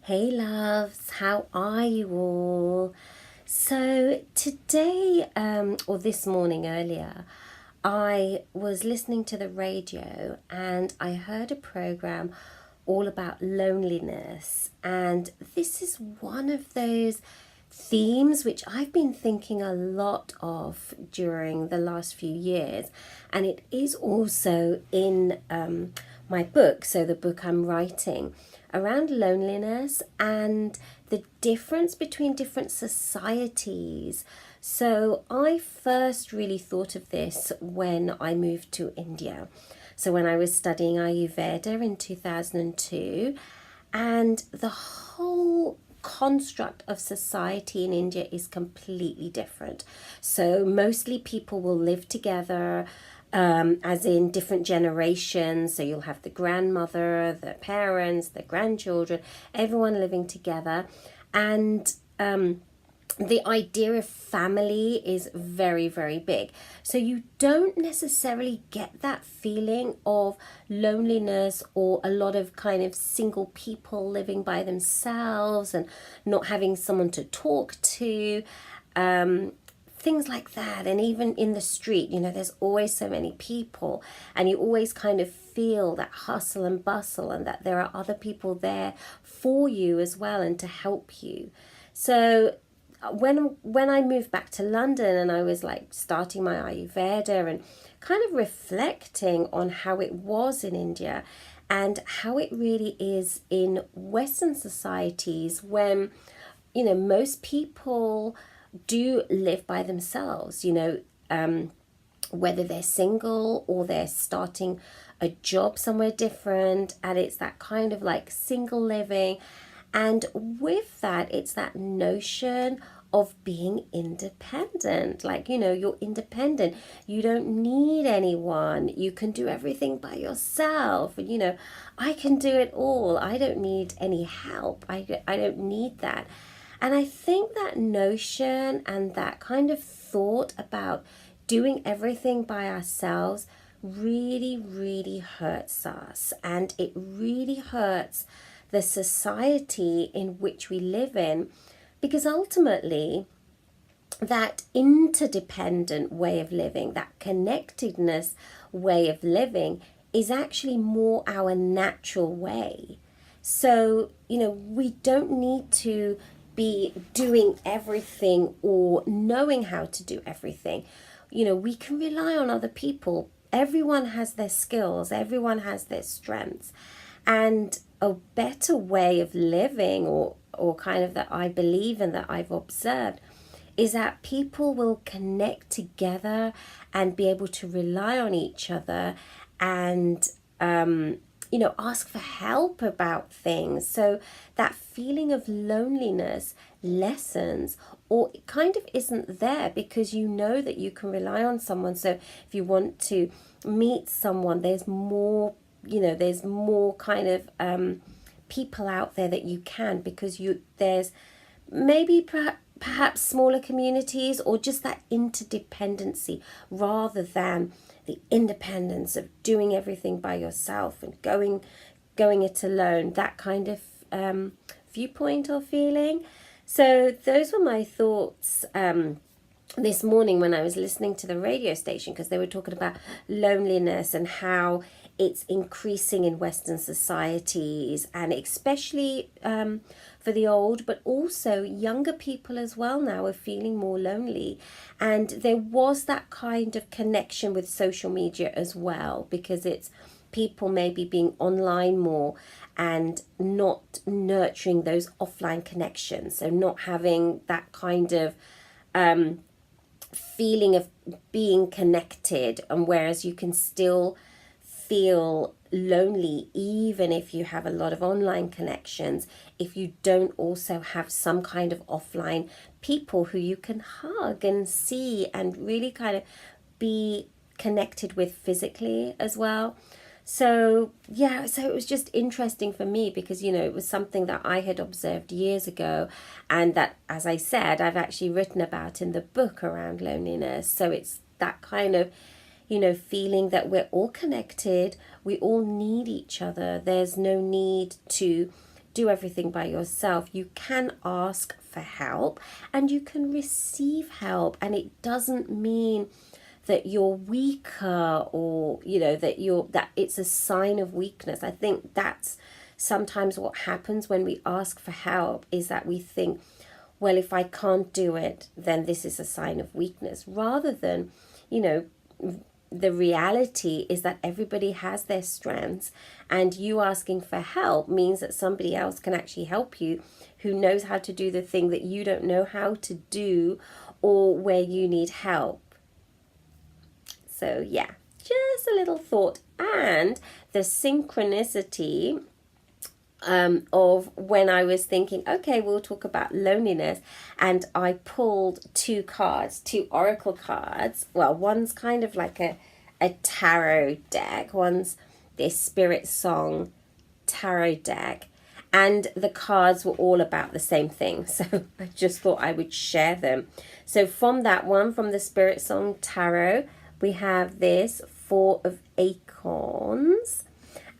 Hey loves, how are you all? So today, or this morning earlier, I was listening to the radio and I heard a program all about loneliness. And this is one of those themes which I've been thinking a lot of during the last few years. And it is also in my book, so the book I'm writing around loneliness and the difference between different societies. So I first really thought of this when I moved to India. So when I was studying Ayurveda in 2002, and the whole construct of society in India is completely different. So mostly people will live together, as in different generations. So you'll have the grandmother, the parents, the grandchildren, everyone living together. And the idea of family is very, very big. So you don't necessarily get that feeling of loneliness or a lot of kind of single people living by themselves and not having someone to talk to. Things like that. And even in the street, there's always so many people and you always kind of feel that hustle and bustle and that there are other people there for you as well and to help you. So when I moved back to London and I was like starting my Ayurveda and kind of reflecting on how it was in India and how it really is in Western societies when, most people do live by themselves, whether they're single or they're starting a job somewhere different, and it's that kind of like single living. And with that, it's that notion of being independent. Like, you're independent. You don't need anyone. You can do everything by yourself. And, I can do it all. I don't need any help. I don't need that. And I think that notion and that kind of thought about doing everything by ourselves really, really hurts us. And it really hurts the society in which we live in, because ultimately that interdependent way of living, that connectedness way of living is actually more our natural way. So, we don't need to be doing everything or knowing how to do everything. We can rely on other people. Everyone has their skills, everyone has their strengths. And a better way of living or kind of that I believe in, that I've observed, is that people will connect together and be able to rely on each other and ask for help about things. So that feeling of loneliness lessens, or it kind of isn't there, because you know that you can rely on someone. So if you want to meet someone, there's more kind of people out there that you can, because there's maybe perhaps smaller communities, or just that interdependency rather than the independence of doing everything by yourself and going it alone, that kind of viewpoint or feeling. So those were my thoughts this morning when I was listening to the radio station, because they were talking about loneliness and how it's increasing in Western societies, and especially for the old, but also younger people as well now are feeling more lonely. And there was that kind of connection with social media as well, because it's people maybe being online more and not nurturing those offline connections. So not having that kind of feeling of being connected, and whereas you can still feel lonely even if you have a lot of online connections, if you don't also have some kind of offline people who you can hug and see and really kind of be connected with physically as well. So it was just interesting for me, because it was something that I had observed years ago, and that, as I said, I've actually written about in the book around loneliness. So it's that kind of feeling that we're all connected, we all need each other. There's no need to do everything by yourself, you can ask for help and you can receive help. And it doesn't mean that you're weaker, or that it's a sign of weakness. I think that's sometimes what happens when we ask for help, is that we think, well, if I can't do it, then this is a sign of weakness, rather than, the reality is that everybody has their strengths, and you asking for help means that somebody else can actually help you, who knows how to do the thing that you don't know how to do, or where you need help. So yeah, just a little thought. And the synchronicity of when I was thinking, okay, we'll talk about loneliness, and I pulled two oracle cards. Well, one's kind of like a tarot deck, one's this spirit song tarot deck, and the cards were all about the same thing, so I just thought I would share them. So from that one, from the spirit song tarot, we have this 4 of Acorns,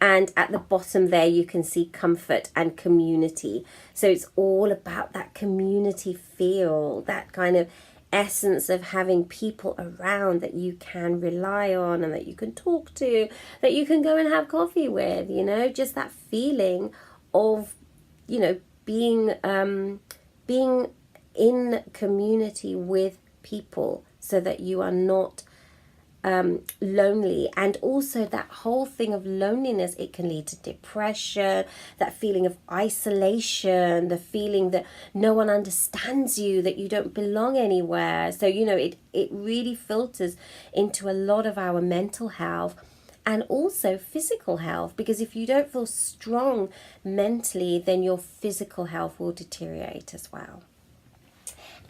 and at the bottom there you can see comfort and community. So it's all about that community feel, that kind of essence of having people around that you can rely on and that you can talk to, that you can go and have coffee with, just that feeling of, being in community with people, so that you are not lonely. And also that whole thing of loneliness, it can lead to depression, that feeling of isolation, the feeling that no one understands you, that you don't belong anywhere. So it really filters into a lot of our mental health and also physical health, because if you don't feel strong mentally, then your physical health will deteriorate as well.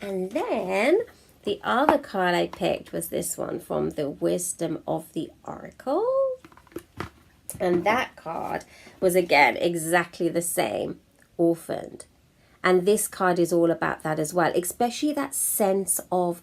And then the other card I picked was this one from the Wisdom of the Oracle. And that card was, again, exactly the same, orphaned. And this card is all about that as well, especially that sense of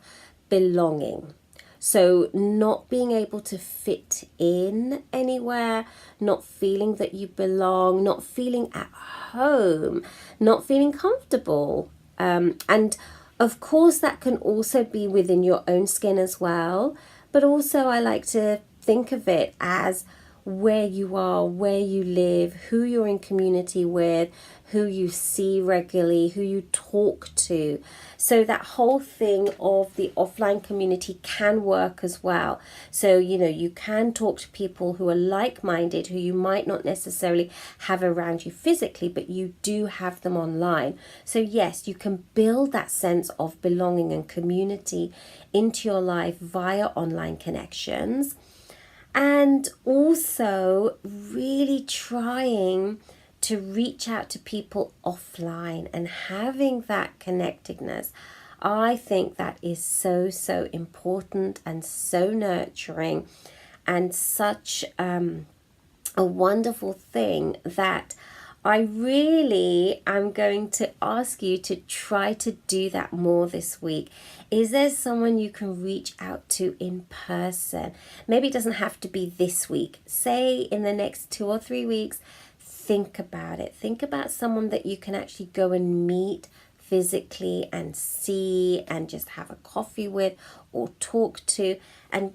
belonging. So not being able to fit in anywhere, not feeling that you belong, not feeling at home, not feeling comfortable. And of course, that can also be within your own skin as well. But also I like to think of it as where you are, where you live, who you're in community with, who you see regularly, who you talk to. So that whole thing of the offline community can work as well. So, you can talk to people who are like-minded, who you might not necessarily have around you physically, but you do have them online. So yes, you can build that sense of belonging and community into your life via online connections. And also really trying to reach out to people offline and having that connectedness. I think that is so, so important and so nurturing, and such a wonderful thing that I really am going to ask you to try to do that more this week. Is there someone you can reach out to in person? Maybe it doesn't have to be this week. Say in the next 2 or 3 weeks, think about it. Think about someone that you can actually go and meet physically and see and just have a coffee with or talk to, and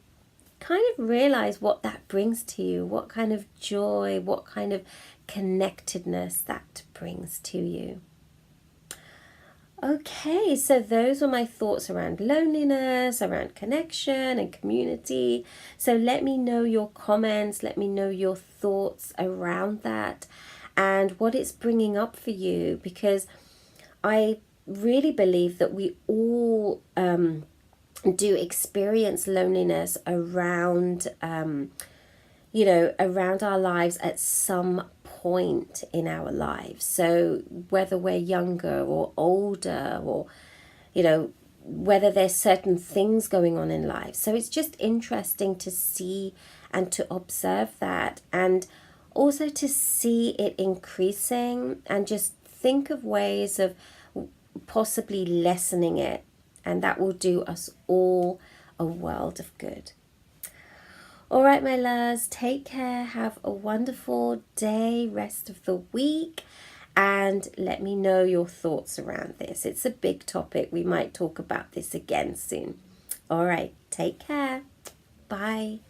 kind of realize what that brings to you, what kind of joy, what kind of connectedness that brings to you. Okay, so those were my thoughts around loneliness, around connection and community. So let me know your comments, let me know your thoughts around that and what it's bringing up for you, because I really believe that we all do experience loneliness around around our lives at some point in our lives. So whether we're younger or older, or whether there's certain things going on in life. So it's just interesting to see and to observe that, and also to see it increasing, and just think of ways of possibly lessening it, and that will do us all a world of good. All right, my loves, take care, have a wonderful day, rest of the week, and let me know your thoughts around this. It's a big topic. We might talk about this again soon. All right, take care. Bye.